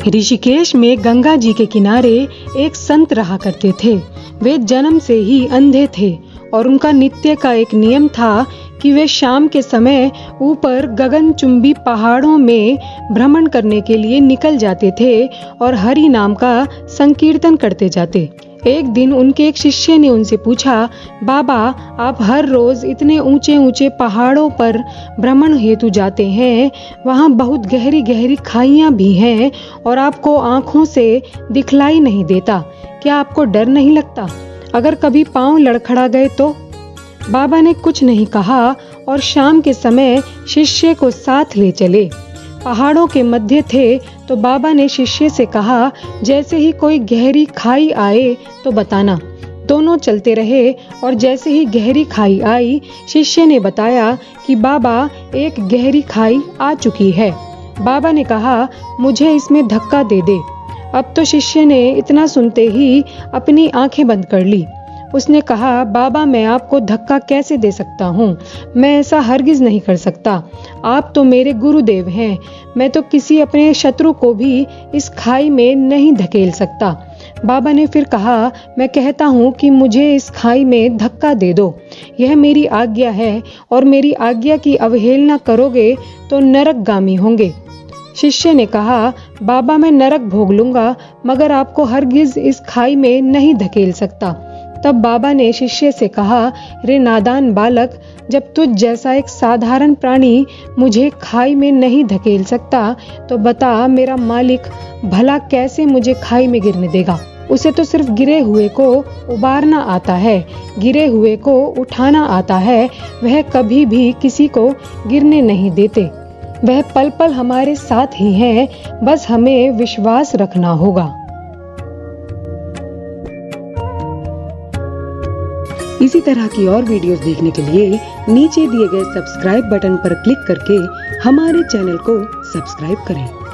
ऋषिकेश में गंगा जी के किनारे एक संत रहा करते थे। वे जन्म से ही अंधे थे और उनका नित्य का एक नियम था कि वे शाम के समय ऊपर गगनचुंबी पहाड़ों में भ्रमण करने के लिए निकल जाते थे और हरि नाम का संकीर्तन करते जाते। एक दिन उनके एक शिष्य ने उनसे पूछा, बाबा, आप हर रोज इतने ऊंचे ऊंचे पहाड़ों पर भ्रमण हेतु जाते हैं, वहाँ बहुत गहरी गहरी खाइयाँ भी हैं और आपको आँखों से दिखलाई नहीं देता, क्या आपको डर नहीं लगता? अगर कभी पाँव लड़खड़ा गए तो? बाबा ने कुछ नहीं कहा और शाम के समय शिष्य को साथ ले चले। पहाड़ों के मध्य थे तो बाबा ने शिष्य से कहा, जैसे ही कोई गहरी खाई आए तो बताना। दोनों चलते रहे और जैसे ही गहरी खाई आई, शिष्य ने बताया कि बाबा, एक गहरी खाई आ चुकी है। बाबा ने कहा, मुझे इसमें धक्का दे दे। अब तो शिष्य ने इतना सुनते ही अपनी आंखें बंद कर ली। उसने कहा, बाबा, मैं आपको धक्का कैसे दे सकता हूँ? मैं ऐसा हरगिज नहीं कर सकता। आप तो मेरे गुरुदेव हैं। मैं तो किसी अपने शत्रु को भी इस खाई में नहीं धकेल सकता। बाबा ने फिर कहा, मैं कहता हूँ कि मुझे इस खाई में धक्का दे दो। यह मेरी आज्ञा है और मेरी आज्ञा की अवहेलना करोगे तो नरकगामी होंगे। शिष्य ने कहा, बाबा, मैं नरक भोग लूंगा मगर आपको हरगिज इस खाई में नहीं धकेल सकता। तब बाबा ने शिष्य से कहा, रे नादान बालक, जब तुझ जैसा एक साधारण प्राणी मुझे खाई में नहीं धकेल सकता तो बता, मेरा मालिक भला कैसे मुझे खाई में गिरने देगा? उसे तो सिर्फ गिरे हुए को उबारना आता है, गिरे हुए को उठाना आता है। वह कभी भी किसी को गिरने नहीं देते। वह पल पल हमारे साथ ही हैं, बस हमें विश्वास रखना होगा। इसी तरह की और वीडियोस देखने के लिए नीचे दिए गए सब्सक्राइब बटन पर क्लिक करके हमारे चैनल को सब्सक्राइब करें।